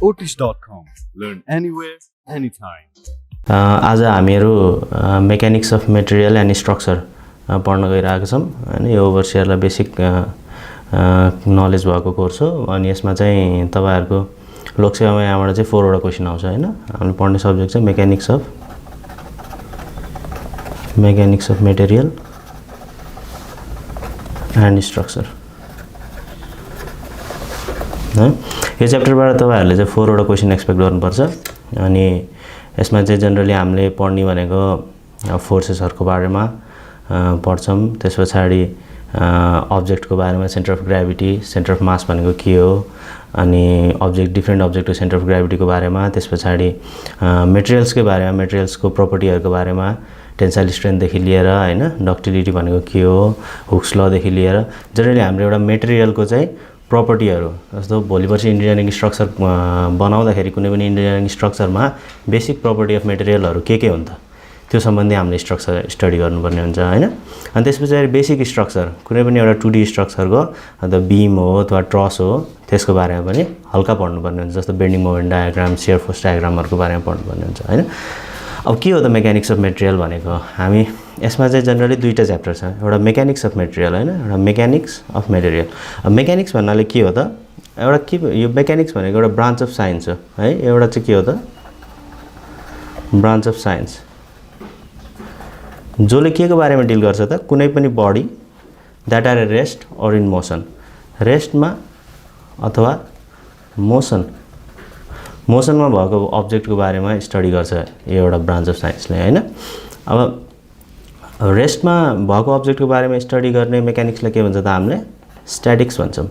Otis.com. Learn anywhere, anytime. आज हामीहरू mechanics of material and structure पढ्न गइरहेका छौँ हैन। यो ओभरसियरलाई बेसिक नलेज भएको कोर्स हो अनि यसमा चाहिँ तपाईहरुको लोकसेवामा यहाँबाट चाहिँ 4 वटा क्वेशन आउँछ हैन। हामीले पढ्ने सब्जेक्ट चाहिँ mechanics of material and structure है। यो च्याप्टरबाट तपाईहरुले चाहिँ 4 वटा क्वेशन एक्सपेक्ट गर्नुपर्छ अनि यसमा चाहिँ जनरली हामीले पढ्ने भनेको फोर्सेसहरुको बारेमा पढ्छौं। त्यसपछि अब्जेक्टको बारेमा centre of gravity, centre of मास भनेको के हो अनि डिफरेन्ट अब्जेक्टको सेन्टर अफ ग्राभिटीको बारेमा, त्यसपछि मेटेरियल्सको बारेमा, मेटेरियल्सको प्रोपर्टीहरुको बारेमा, टेन्साइल स्ट्रेन्थ देखि लिएर हैन, डक्टिलिटी भनेको के हो, हुक्स ल देखि लिएर जनरली हामीले एउटा मेटेरियलको चाहिँ प्रोपर्टीहरु जस्तो भोलिपर्सि इन्जिनियरिङ स्ट्रक्चर बनाउँदाखेरि कुनै पनि इन्जिनियरिङ स्ट्रक्चरमा बेसिक प्रोपर्टी अफ मेटेरियलहरु के हुन् त त्यो सम्बन्धी हामीले स्ट्रक्चर स्टडी गर्नुपर्ने हुन्छ हैन। अनि त्यसपछि बेसिक स्ट्रक्चर कुनै पनि एउटा 2D स्ट्रक्चरको अथवा बीम हो अथवा ट्रस हो त्यसको बारेमा पनि हल्का पढ्नुपर्ने हुन्छ। जस्तो bending moment diagram, shear force डायग्रामहरुको बारेमा पढ्नुपर्ने हुन्छ हैन। अब के हो त मेकानिक्स अफ मेटेरियल भनेको? हामी यसमा चाहिँ जनरली दुईटा च्याप्टर छ। एउटा मेकानिक्स अफ मेटेरियल हैन, एउटा मेकानिक्स अफ मेटेरियल। अब मेकानिक्स भन्नाले के हो त? एउटा के यो मेकानिक्स भनेको एउटा ब्रान्च अफ साइन्स हो है। एउटा चाहिँ के हो त? ब्रान्च अफ साइन्स जसले के को बारेमा डिल गर्छ त? कुनै पनि body that are at rest or in motion, रेस्टमा अथवा मोसनमा भएको अब्जेक्टको बारेमा स्टडी गर्छ यो एउटा ब्रान्च अफ साइन्सले हैन। अब रेस्टमा भएको अब्जेक्टको बारेमा स्टडी गर्ने मेकानिक्सलाई के भन्छ त? हामीले स्ट्याटिक्स भन्छौं।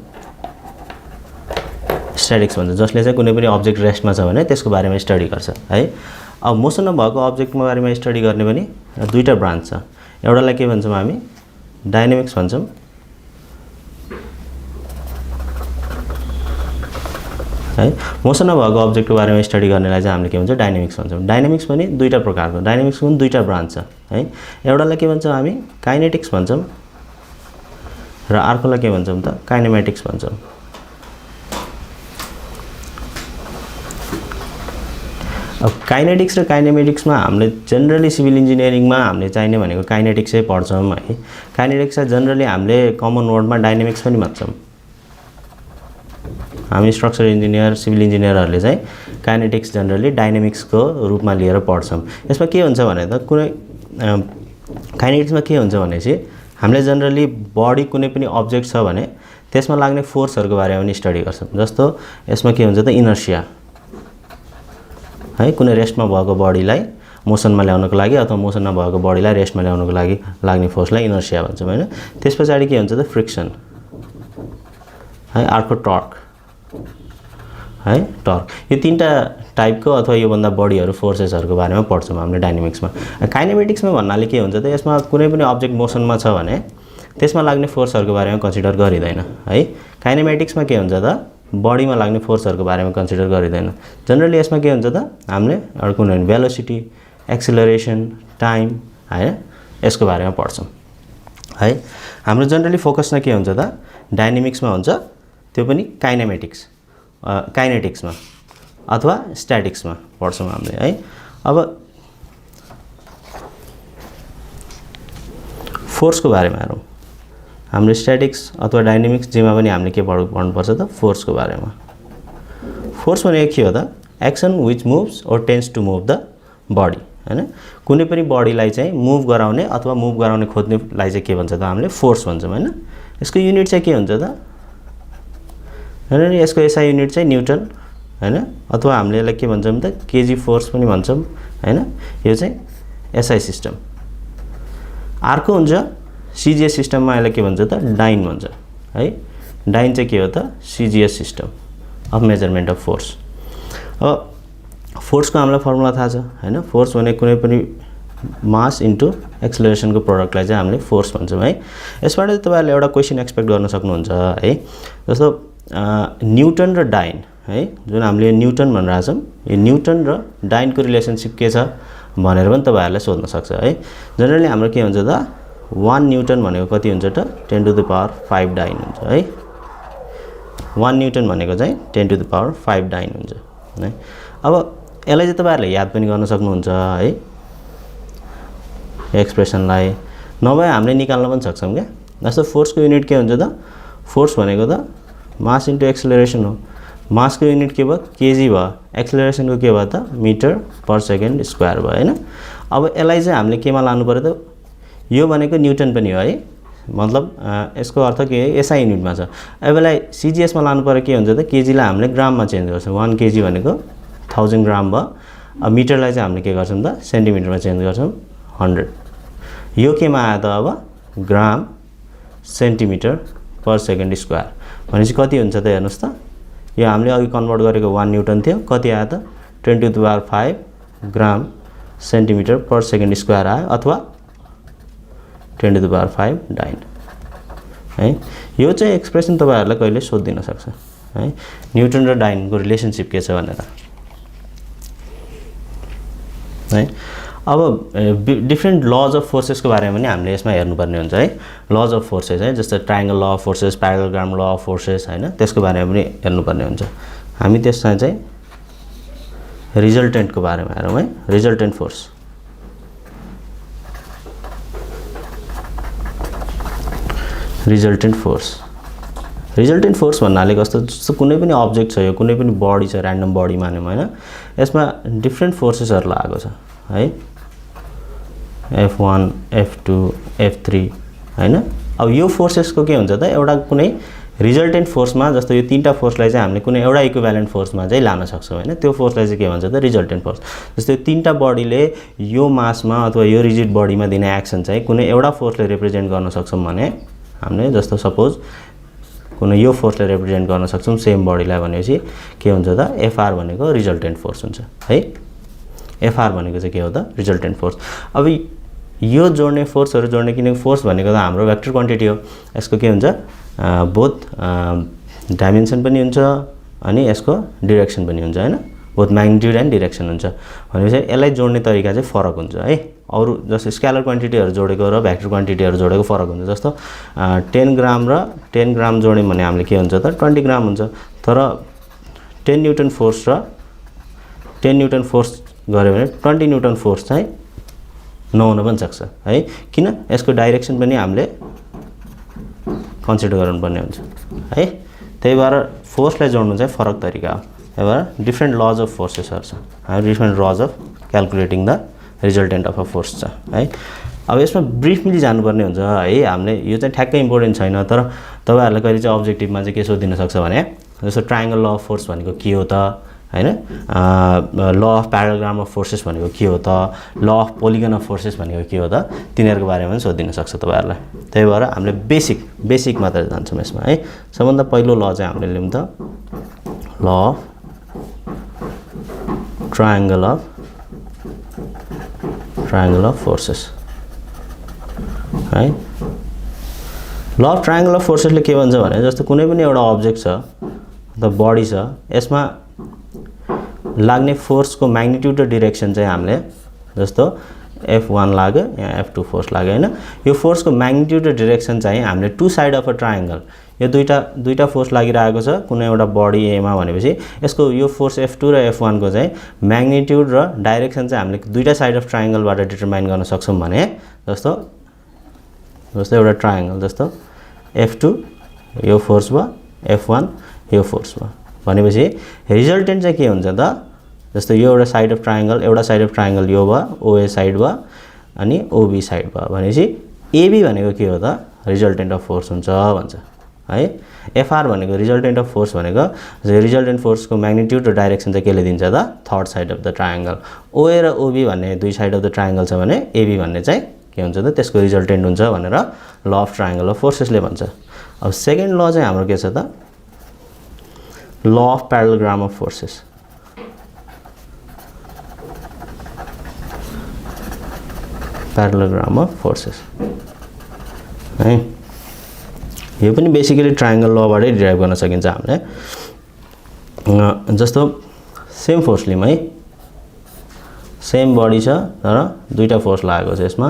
स्ट्याटिक्स भन्छ जसले चाहिँ कुनै पनि अब्जेक्ट रेस्टमा छ भने त्यसको बारेमा स्टडी गर्छ है। अब मोसनमा भएको अब्जेक्टको बारेमा स्टडी गर्ने पनि दुईटा ब्रान्च छ। एउटालाई के भन्छौं हामी? डायनामिक्स भन्छौं है। मोसनमा भएको अब्जेक्टको बारेमा स्टडी गर्नेलाई चाहिँ हामीले के भन्छौं? डायनामिक्स भन्छौं। डायनामिक्स पनि दुईटा प्रकारको, डायनामिक्सको पनि दुईटा ब्रान्च छ है। एउटालाई के भन्छौं हामी? काइनेटिक्स भन्छौं र अर्कोलाई के भन्छौं त? काइनेमेटिक्स भन्छौं। अब काइनेटिक्स र काइनेमेटिक्समा हामीले जनरली सिभिल इन्जिनियरिङमा हामीले चाहिने भनेको काइनेटिक्सै पढ्छौं है। काइनेटिक्सलाई जनरली हामीले कमन वर्डमा डायनामिक्स पनि भन्छौं। हामी स्ट्रक्चर इन्जिनियर, सिभिल इन्जिनियरहरुले चाहिँ काइनेटिक्स जनरली डायनामिक्सको रूपमा लिएर पढ्छौं। यसमा के हुन्छ भने त कुनै काइनेटिक्समा के हुन्छ भनेपछि हामीले जनरली बडी कुनै पनि अब्जेक्ट छ भने त्यसमा लाग्ने फोर्सहरुको बारेमा पनि स्टडी गर्छौं। जस्तो यसमा के हुन्छ त? इनर्शिया है। कुनै रेस्टमा भएको बडीलाई मोसनमा ल्याउनको लागि अथवा मोसनमा भएको बडीलाई रेस्टमा ल्याउनको लागि लाग्ने फोर्सलाई इनर्शिया भन्छौं हैन। त्यसपछि के हुन्छ त? फ्रिक्सन है। अर्को टर्क है, टर्क। यो तीनटा टाइपको अथवा यो भन्दा बढीहरु फोर्सेसहरुको बारेमा पढ्छौं हामीले डायनामिक्समा। काइनेमेटिक्समा भन्नाले के हुन्छ त? यसमा कुनै पनि अब्जेक्ट मोसनमा छ भने त्यसमा लाग्ने फोर्सहरुको बारेमा कन्सिडर गरिदैन है। काइनेमेटिक्समा के हुन्छ त? बडीमा लाग्ने फोर्सहरुको बारेमा कन्सिडर गरिदैन। जनरली यसमा के हुन्छ त? हामीले कुनै भेलोसिटी, एक्सेलरेसन, टाइम हैन यसको बारेमा पढ्छौं है। हाम्रो जनरली फोकस चाहिँ के हुन्छ त? डायनामिक्समा हुन्छ, त्यो पनि काइनेटिक्समा अथवा स्ट्याटिक्समा पढ्छौं हामीले है। अब फोर्सको बारेमा हेरौं। हामीले स्ट्याटिक्स अथवा डायनामिक्स जेमा पनि हामीले के पढ्नुपर्छ त? फोर्सको बारेमा। फोर्स भनेको के हो त? Action which moves or tends to move the body हैन। कुनै पनि बडीलाई चाहिँ मुभ गराउने अथवा मुभ गराउने खोज्नेलाई चाहिँ के भन्छ त? हामीले फोर्स भन्छौं हैन। यसको युनिट चाहिँ के हुन्छ त? हैन, यसको एसआई युनिट चाहिँ न्यूटन हैन, अथवा हामीले यसलाई के भन्छौं त? केजी फोर्स पनि भन्छौं हैन। यो चाहिँ एसआई सिस्टम। अर्को हुन्छ सीजीएस सिस्टममा यसलाई के भन्छ त? डाइन भन्छ है। डाइन चाहिँ के हो त? CGS system of measurement of force. अब फोर्सको हामीलाई फर्मुला थाहा छ हैन। फोर्स भनेको कुनै पनि मास इन्टु एक्सेलरेसनको प्रोडक्टलाई चाहिँ हामीले फोर्स भन्छौं है। यसबाट तपाईहरुले एउटा क्वेशन एक्सपेक्ट गर्न सक्नुहुन्छ है। जस्तो न्यूटन र डाइन है, जुन हामीले न्यूटन भनिरहेका छौं, यो न्यूटन र डाइनको रिलेसनशिप के छ भनेर पनि तपाईहरुले सोध्न सक्छ है। जनरली हाम्रो के हुन्छ त? 1 न्यूटन भनेको कति हुन्छ त? 10 टु द पावर 5 डाइन हुन्छ है। 1 न्यूटन भनेको चाहिँ 10 टु द पावर 5 डाइन हुन्छ है। अब यसलाई चाहिँ तपाईहरुले याद पनि गर्न सक्नुहुन्छ है एक्सप्रेसनलाई, नभए हामीले निकाल्न पनि सक्छौं के। जस्तो फोर्सको युनिट के हुन्छ त, फोर्स भनेको त मास इन्टु एक्सेलरेसन हो। मासको युनिट के भयो, केजी भयो, एक्सेलरेसनको के भयो त मिटर पर सेकेन्ड स्क्वायर भयो हैन। अब यसलाई चाहिँ हामीले केमा लानु पर्यो त, यो भनेको न्युटन पनि हो है, मतलब यसको अर्थ के हो एसआई युनिटमा छ। अब यसलाई सीजीएस मा लानु पर्यो के हुन्छ त, केजीलाई हामीले ग्राममा चेन्ज गर्छौं, 1 केजी भनेको 1000 ग्राम भयो। अब मिटरलाई चाहिँ हामीले के गर्छौं त सेन्टिमिटरमा चेन्ज गर्छौं 100। यो केमा आयो त अब ग्राम सेन्टिमिटर पर सेकेन्ड स्क्वायर भनेपछि कति हुन्छ त हेर्नुस् त, यो हामीले अघि कन्भर्ट गरेको 1 न्युटन थियो, कति आयो त 10 to the power 5 gram centimetre per second square आयो, अथवा 10 टु द पावर 5 डाइन है। यो चाहिँ एक्सप्रेसन तपाईहरुलाई कहिले सोधिदिन सक्छ है, न्युटन र डाइनको रिलेसनशिप के छ भनेर है। अब डिफरेन्ट लज अफ फोर्सेस को बारेमा पनि हामीले यसमा हेर्नुपर्ने हुन्छ है। लज अफ फोर्सेस है, जस्तो triangle law of forces, प्यारालेलोग्राम law of forces हैन, त्यसको बारेमा पनि हेर्नुपर्ने हुन्छ। हामी त्यसमा चाहिँ रिजल्टेन्ट को बारेमा हेरौं है। Resultant force, resultant force, resultant force भन्नाले कस्तो, जस्तो कुनै पनि अब्जेक्ट छ, यो कुनै पनि बडी छ, र्यान्डम बडी मान्यौं हैन, यसमा डिफरेन्ट फोर्सेसहरु लागेको छ है, F1 F2 F3 हैन। अब यो फोर्सेसको के हुन्छ त, एउटा कुनै रिजल्टेन्ट फोर्समा, जस्तो यो तीनटा फोर्सलाई चाहिँ हामीले कुनै एउटा इक्विभ्यालेन्ट फोर्समा चाहिँ लान सक्छौं हैन, त्यो फोर्सलाई चाहिँ के भन्छ त रिजल्टेन्ट फोर्स। जस्तो यो तीनटा बडीले यो मासमा अथवा यो रिजिड बडीमा दिने एक्सन चाहिँ कुनै एउटा फोर्सले रिप्रेजेन्ट गर्न सक्छौं भने हामीले, जस्तो सपोज कुनै यो फोर्सले रिप्रेजेन्ट गर्न सक्छौं सेम बडीलाई भनेपछि के हुन्छ त एफआर भनेको रिजल्टेन्ट फोर्स हुन्छ है। एफआर भनेको चाहिँ के हो त रिजल्टेन्ट फोर्स। अब यो जोड्ने फोर्सहरु जोड्ने, किनकि फोर्स भनेको त हाम्रो वेक्टर क्वान्टिटी हो, यसको के हुन्छ बोथ डाइमेन्सन पनि हुन्छ अनि यसको डाइरेक्सन पनि हुन्छ हैन, बोथ म्याग्निट्युड एन्ड डाइरेक्सन हुन्छ भनेपछि यसलाई जोड्ने तरिका चाहिँ फरक हुन्छ है। अरु जस्तो स्केलर क्वान्टिटीहरु जोडेको र भेक्टर क्वान्टिटीहरु जोडेको फरक हुन्छ। जस्तो 10 ग्राम र 10 ग्राम जोड्यौं भने हामीले के हुन्छ त 20 ग्राम हुन्छ, तर 10 न्युटन फोर्स र 10 न्युटन फोर्स गर्यो भने 20 न्युटन फोर्स चाहिँ नहुन पनि सक्छ है, किन यसको डाइरेक्सन पनि हामीले कन्सिडर गर्नुपर्ने हुन्छ है। त्यही भएर फोर्सलाई जोड्नु चाहिँ फरक तरिका हो। त्यही भएर डिफरेन्ट लज अफ फोर्सेसहरु छ, हामी different laws of calculating the resultant of a force छ है। अब यसमा ब्रिफली जानुपर्ने हुन्छ है, हामीले यो चाहिँ ठ्याक्कै इम्पोर्टेन्ट छैन, तर तपाईहरुलाई कहिले चाहिँ अब्जेक्टिभमा चाहिँ के सोधिन सक्छ भने, जस्तो ट्रायंगल ल अफ फोर्स भनेको के हो त हैन, ल अफ प्यारालेलोग्राम अफ फोर्सेस भनेको के हो त, law of polygon of forces भनेको के हो त, तिनीहरुको बारेमा पनि सोधिन सक्छ तपाईहरुलाई। त्यही भएर हामीले बेसिक मात्र जान्छौं यसमा है। सबभन्दा पहिलो ल चाहिँ हामीले लियौं त law of triangle of forces है। ल अफ ट्रायंगल अफ फोर्सेसले के भन्छ भने, जस्तो कुनै पनि एउटा अब्जेक्ट छ अथवा बडी छ, यसमा लाग्ने फोर्सको म्याग्निट्युड र डाइरेक्सन चाहिँ हामीले, जस्तो F1 लाग्यो यहाँ F2 फोर्स लाग्यो हैन, यो फोर्सको म्याग्निट्युड र डाइरेक्सन चाहिँ हामीले two side of a triangle, यो दुईटा फोर्स लागिरहेको छ कुनै एउटा बडी ए मा भनेपछि यसको यो फोर्स F2 र F1 को चाहिँ म्याग्निट्युड र डाइरेक्सन चाहिँ हामीले दुईटा साइड अफ ट्रायंगलबाट डिटरमाइन गर्न सक्छौं भने, जस्तो एउटा ट्रायंगल, जस्तो F2 यो फोर्स भयो, F1 यो फोर्स भयो भनेपछि रिजल्टेन्ट चाहिँ के हुन्छ त, जस्तो यो एउटा साइड अफ ट्रायंगल यो भयो, OA साइड भयो अनि OB साइड भयो भनेपछि AB भनेको के हो त रिजल्टेन्ट अफ फोर्स हुन्छ भन्छ है। FR भनेको रिजल्टेन्ट अफ फोर्स भनेको रिजल्टेन्ट फोर्सको म्याग्निट्युड र डाइरेक्सन चाहिँ केले दिन्छ त third side of the triangle. OA र OB भन्ने दुई साइड अफ द ट्रायंगल छ भने AB भन्ने चाहिँ के हुन्छ त त्यसको रिजल्टेन्ट हुन्छ भनेर ल अफ ट्रायंगल अफ फोर्सेसले भन्छ। अब सेकेन्ड ल चाहिँ हाम्रो के छ त law of parallelogram of forces. Parallelogram of forces है, यो पनि बेसिकली ट्रायंगल लबाटै डिराइभ गर्न सकिन्छ हामीले। जस्तो सेम फोर्स लियौं है, सेम बडी छ तर दुईटा फोर्स लागेको छ यसमा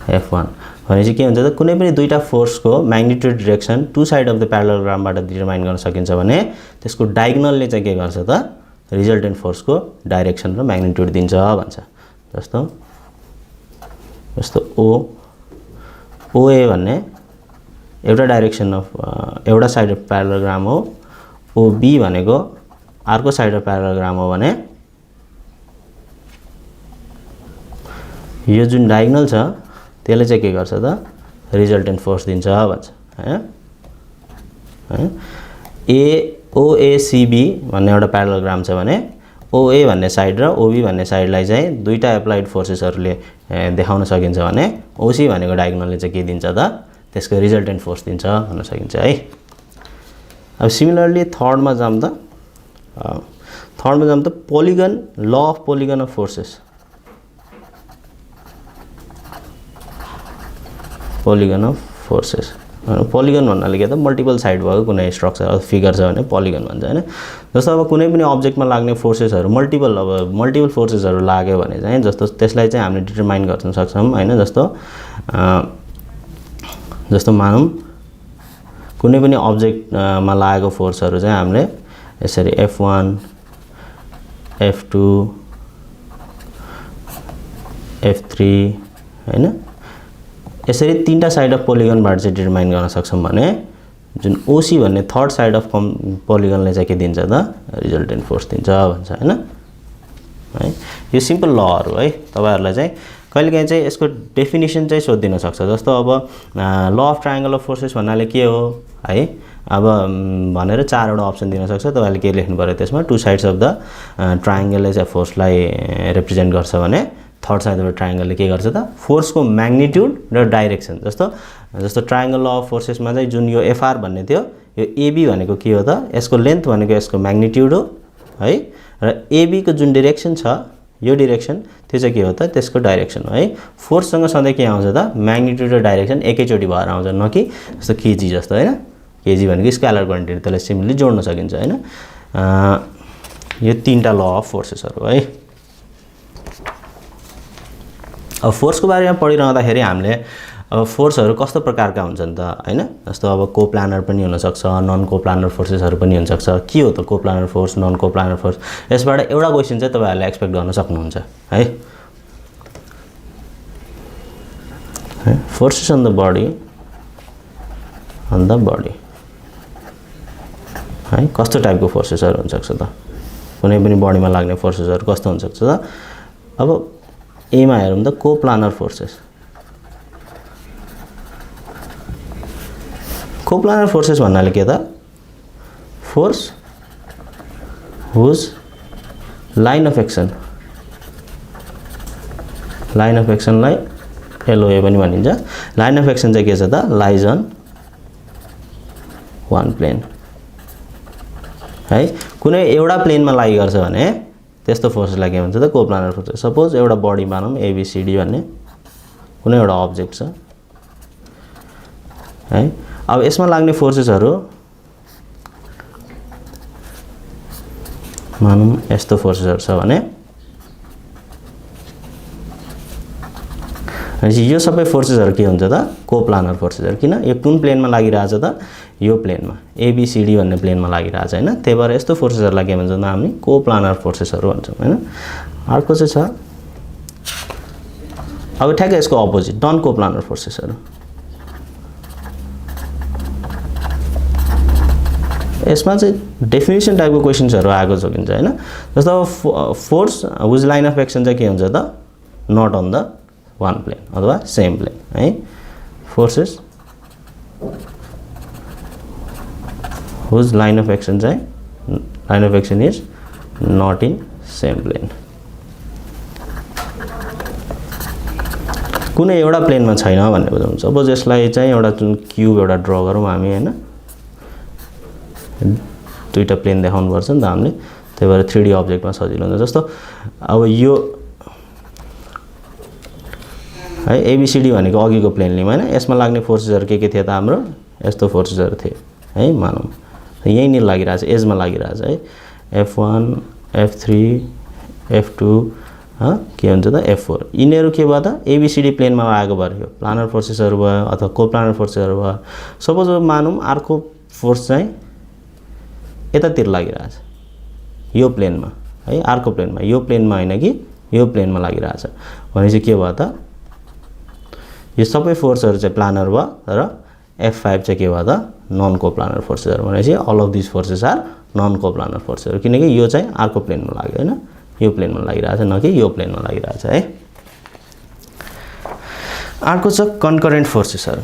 F1 भनेपछि के हुन्छ त कुनै पनि दुईटा फोर्सको magnitude direction to side of the प्यारालेलोग्रामबाट डिटरमाइन गर्न सकिन्छ भने त्यसको डायगोनलले चाहिँ के गर्छ त रिजल्टेन्ट फोर्सको डाइरेक्सन र म्याग्निट्युड दिन्छ भन्छ। जस्तो ओए भन्ने एउटा डाइरेक्सन अफ एउटा साइड अफ प्यारालेलोग्राम हो, ओबी भनेको अर्को साइड अफ प्यारालेलोग्राम हो भने यो जुन डायगोनल छ त्यसले चाहिँ के गर्छ त रिजल्टेन्ट फोर्स दिन्छ भन्छ हैन। ओएसीबी भन्ने एउटा प्यारालेलोग्राम छ भने ओए भन्ने साइड र ओबी भन्ने साइडलाई चाहिँ दुईटा एप्लाइड फोर्सेसहरूले देखाउन सकिन्छ भने ओसी भनेको डायगोनलले चाहिँ के दिन्छ त त्यसको रिजल्टेन्ट फोर्स दिन्छ भन्न सकिन्छ है। अब सिमिलरली थर्डमा जाम त polygon law of polygon of forces. Polygon of forces polygon भन्नाले के त मल्टिपल साइड भएको कुनै स्ट्रक्चर फिगर छ भने पोलिगन भन्छ हैन। जस्तो अब कुनै पनि अब्जेक्टमा लाग्ने फोर्सेसहरू मल्टिपल फोर्सेसहरू लाग्यो भने चाहिँ जस्तो त्यसलाई चाहिँ हामीले डिटरमाइन गर्न सक्छौँ हैन। जस्तो मानौँ कुनै पनि अब्जेक्टमा लागेको फोर्सहरू चाहिँ हामीले यसरी F1 F2 F3 हैन यसरी तीनटा साइड अफ पोलिगनबाट चाहिँ डिटरमाइन गर्न सक्छौँ भने जुन ओसी भन्ने थर्ड साइड अफ पोलिगनले चाहिँ के दिन्छ त रिजल्टेन्ट फोर्स दिन्छ भन्छ हैन है। यो सिम्पल लहरु है। तपाईहरुलाई चाहिँ कहिलेकाहीँ चाहिँ यसको डेफिनेसन चाहिँ सोधिदिन सक्छ। जस्तो अब law of triangle of forces भन्नाले के हो है अब भनेर चारवटा अप्सन दिन सक्छ। तपाईले के लेख्नु पर्यो त्यसमा टु साइड्स अफ द ट्रायंगलले चाहिँ फोर्सलाई रिप्रेजेन्ट गर्छ भने थर्ड साइड अफ ट्रायंगलले के गर्छ त फोर्सको म्याग्निट्युड र डाइरेक्सन। जस्तो ट्रायंगल ल अफ फोर्सेसमा चाहिँ जुन यो एफआर भन्ने थियो यो एबी भनेको के हो त यसको लेन्थ भनेको यसको म्याग्निट्युड हो है र एबी को जुन डाइरेक्सन छ यो डाइरेक्सन त्यो चाहिँ के हो त त्यसको डाइरेक्सन हो है। फोर्ससँग सधैँ के आउँछ त म्याग्निट्युड र डाइरेक्सन एकैचोटी भएर आउँछ न कि जस्तो केजी जस्तो हैन। केजी भनेको स्केलर क्वान्टिटी त्यसलाई सिम्पली जोड्न सकिन्छ हैन। यो तीनटा ल अफ फोर्सेसहरु है। अब फोर्सको बारेमा पढिरहँदाखेरि हामीले अब फोर्सहरु कस्तो प्रकारका हुन्छन् त हैन। जस्तो अब कोप्लानर पनि हुन सक्छ नन कोप्लानर फोर्सेसहरु पनि हुन सक्छ। के हो त coplanar force non coplanar force यसबाट एउटा क्वेशन चाहिँ तपाईहरुले एक्सपेक्ट गर्न सक्नुहुन्छ है। फोर्सेस अन द बडी है कस्तो टाइपको फोर्सेसहरु हुन सक्छ त कुनै पनि बडीमा लाग्ने फोर्सेसहरु कस्तो हुन सक्छ त। अब ए मा हेरौँ त कोप्लानर फोर्सेस। कोप्लानर फोर्सेस भन्नाले के त फोर्स हुज लाइन अफ एक्सनलाई एलओए पनि भनिन्छ। लाइन अफ एक्सन चाहिँ के छ त लाइज अन वान प्लेन है। कुनै एउटा प्लेनमा लागि गर्छ भने त्यस्तो फोर्सलाई के भन्छ त कोप्लानर फोर्सेस। सपोज एउटा बडी मानौँ एबीसीडी भन्ने कुनै एउटा अब्जेक्ट छ है। अब यसमा लाग्ने फोर्सेसहरु मानौँ यस्तो फोर्सेसहरु छ भने यो सबै फोर्सेसहरु के हुन्छ त कोप्लानर फोर्सेसहरु। किन यो कुन प्लेनमा लागिरहेछ त यो प्लेनमा एबीसीडी भन्ने प्लेनमा लागिरहेछ हैन। त्यही भएर यस्तो फोर्सेसहरुलाई के भन्छ त हामी कोप्लानर फोर्सेसहरु भन्छौं हैन। अर्को चाहिँ छ अब ठ्याक्कै यसको अपोजिट नन कोप्लानर फोर्सेसहरु। यसमा चाहिँ डेफिनेसन टाइपको क्वेशन्सहरु आएको सकिन्छ हैन। जस्तो force whose line of action चाहिँ के हुन्छ त not on the one plane अथवा सेम प्लेन है। Forces whose line of action is not in same plane. कुनै एउटा प्लेनमा छैन भन्ने बुझाउँछ। सपोज यसलाई चाहिँ एउटा जुन क्यूब एउटा ड्रा गरौँ हामी हैन। दुईटा प्लेन देखाउनु पर्छ नि त हामीले त्यही भएर 3D अब्जेक्टमा सजिलो हुन्छ। जस्तो अब यो है एबीसीडी भनेको अघिको प्लेन लियौँ हैन। यसमा लाग्ने फोर्सेसहरु के थियो त हाम्रो यस्तो फोर्सेसहरु थिए है मानौँ यही नि लागिरहेछ एजमा लागिरहेछ है। F1 F3 F2 के हुन्छ त F4 यिनीहरू के भयो त ABCD प्लेनमा आएको भयो प्लानर फोर्सेसहरु भयो अथवा कोप्लानर फोर्सेसहरु भयो सपोज मानौं अर्को फोर्स चाहिँ यतातिर लागिरहेछ यो प्लेनमा है अर्को प्लेनमा यो प्लेनमा हैन कि यो प्लेनमा लागिरहेछ भनेपछि के भयो त यो सबै फोर्सहरु चाहिँ प्लानर भयो र F5 चाहिँ के भयो त नन कोप्लानर फोर्सेसहरु भनेपछि all of this forces are non coplanar फोर्सेसहरु किनकि यो चाहिँ अर्को प्लेनमा लाग्यो हैन यो प्लेनमा लागिरहेछ न कि यो प्लेनमा लागिरहेछ है अर्को छ कन्करेन्ट फोर्सेसहरु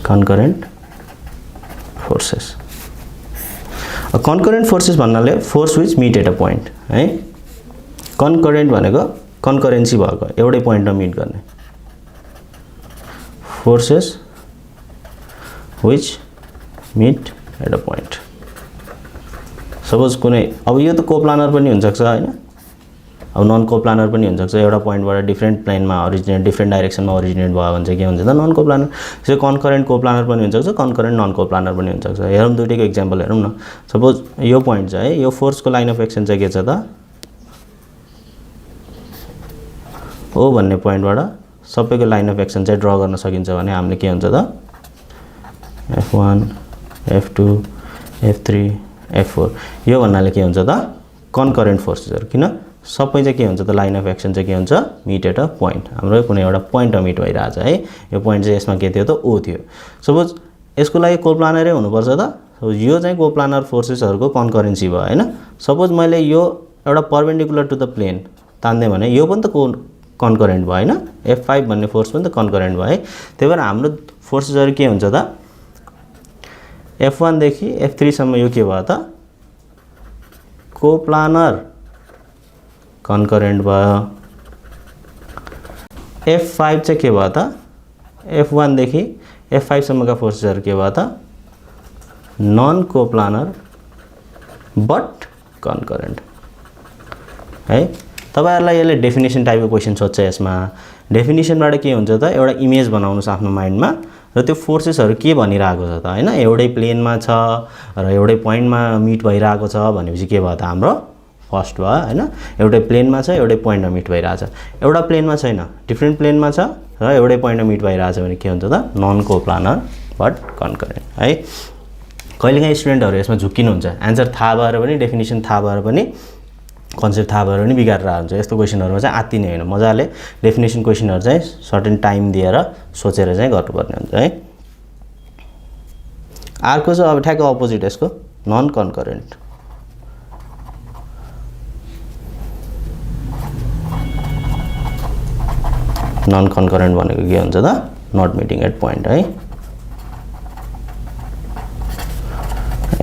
कन्करेन्ट फोर्सेस कन्करेन्ट फोर्सेस भन्नाले force which meet at a point है कन्करेन्ट भनेको कन्करेन्सी भएको एउटै पोइन्टमा मिट गर्ने forces which meet at a point suppose कुनै अब यो त कोप्लानर पनि हुन सक्छ हैन अब नन कोप्लानर पनि हुन सक्छ एउटा पोइन्टबाट डिफरेन्ट प्लेनमा ओरिजिनेट डिफरेन्ट डाइरेक्सनमा ओरिजिनेट भयो भने चाहिँ के हुन्छ त नन कोप्लानर त्यसै कन्करेन्ट कोप्लानर पनि हुन सक्छ कन्करेन्ट नन कोप्लानर पनि हुन सक्छ हेरौँ दुईटैको एक्जाम्पल हेरौँ न सपोज यो पोइन्ट चाहिँ है यो फोर्सको लाइन अफ एक्सन चाहिँ के छ त O भन्ने पोइन्टबाट सबैको लाइन अफ एक्सन चाहिँ ड्रा गर्न सकिन्छ भने हामीले के हुन्छ त F1 F2 F3 F4 यो भन्नाले के हुन्छ त कन्करेन्ट फोर्सेसहरु किन सबै चाहिँ के हुन्छ त लाइन अफ एक्सन चाहिँ के हुन्छ मिट एट अ पॉइन्ट हाम्रो कुनै एउटा पोइन्टमा मिट भइराछ है यो पोइन्ट चाहिँ यसमा के थियो त O थियो सपोज यसको लागि कोप्लानरै हुनुपर्छ त यो चाहिँ कोप्लानर फोर्सेसहरुको कन्करेन्सी भयो हैन सपोज मैले यो एउटा परपेन्डिकुलर टु द प्लेन तान्दै भने यो पनि त कन्करेन्ट भयो हैन F5 भन्ने फोर्स पनि त कन्करेन्ट भयो है त्यही भएर हाम्रो फोर्सेसहरु के हुन्छ त F1 देखि F3 सम्म यो के भयो त कोप्लानर कन्करेन्ट भयो F5 चाहिँ के भयो त F1 देखि F5 सम्मका फोर्सेसहरु के भयो त नन कोप्लानर बट कन्करेन्ट है तपाईहरुलाई यसले डेफिनेसन टाइपको क्वेशन सोध्छ यसमा डेफिनेसनबाट के हुन्छ त एउटा इमेज बनाउनुस् आफ्नो माइन्डमा र त्यो फोर्सेसहरु के भनिरहेको छ त हैन एउटै प्लेनमा छ र एउटै पोइन्टमा मिट भइरहेको छ भनेपछि के भयो त हाम्रो फर्स्ट भयो हैन एउटै प्लेनमा छ एउटै पोइन्टमा मिट भइरहेछ एउटा प्लेनमा छैन डिफरेन्ट प्लेनमा छ र एउटै पोइन्टमा मिट भइरहेछ भने के हुन्छ त नन कोप्लानर बट कन्करेन्ट है कहिलेकाहीँ स्टुडेन्टहरु यसमा झुक्किनुहुन्छ आन्सर थाहा भएर पनि डेफिनेसन थाहा भएर पनि कन्सेप्ट थाहा भएर पनि बिगारेर हुन्छ यस्तो क्वेशनहरुमा चाहिँ आत्तिने हैन मजाले डेफिनेसन क्वेशनहरु चाहिँ सर्टेन टाइम दिएर सोचेर चाहिँ गर्नुपर्ने हुन्छ है अर्को चाहिँ अब ठ्याक्क अपोजिट यसको नन कन्करेन्ट नन कन्करेन्ट भनेको के हुन्छ त नट मिटिङ एट पोइन्ट है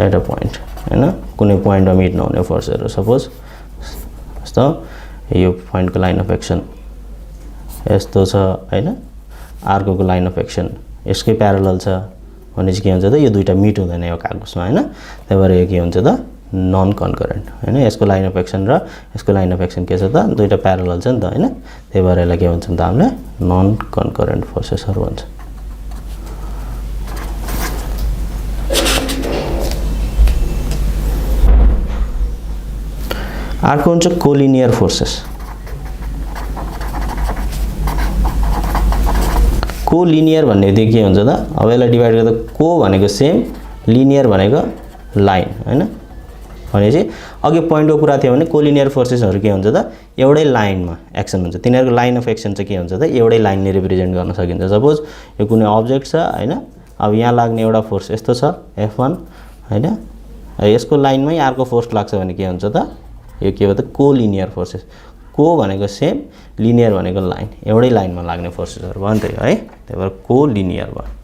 एट अ पोइन्ट हैन कुनै पोइन्टमा मिट नहुने फोर्सहरु सपोज यस्तो यो पोइन्टको लाइन अफ एक्सन यस्तो छ हैन अर्कोको लाइन अफ एक्सन यसकै प्यारलल छ भनेपछि के हुन्छ त यो दुईटा मिट हुँदैन यो कागजमा हैन त्यही भएर यो के हुन्छ त नन कन्करेन्ट हैन यसको लाइन अफ एक्सन र यसको लाइन अफ एक्सन के छ त दुईटा प्यारलल छ नि त हैन त्यही भएर यसलाई के भन्छ त हामीले नन कन्करेन्ट फोर्सेसहरु भन्छ अर्को हुन्छ कोलिनियर फोर्सेस कोलिनियर भन्ने चाहिँ के हुन्छ त अब यसलाई डिवाइड गर्दा को भनेको सेम लिनियर भनेको लाइन हैन भनेपछि अघि पोइन्टको कुरा थियो भने कोलिनियर फोर्सेसहरु के हुन्छ त एउटै लाइनमा एक्सन हुन्छ तिनीहरुको लाइन अफ एक्सन चाहिँ के हुन्छ त एउटै लाइनले रिप्रेजेन्ट गर्न सकिन्छ सपोज यो कुनै अब्जेक्ट छ हैन अब यहाँ लाग्ने एउटा फोर्स यस्तो छ F1 हैन यसको लाइनमै अर्को फोर्स लाग्छ भने के हुन्छ त यो के हो त कोलिनियर फोर्सेस को भनेको सेम लिनियर भनेको लाइन एउटै लाइनमा लाग्ने फोर्सेसहरु भयो नि त है त्यही भएर कोलिनियर भयो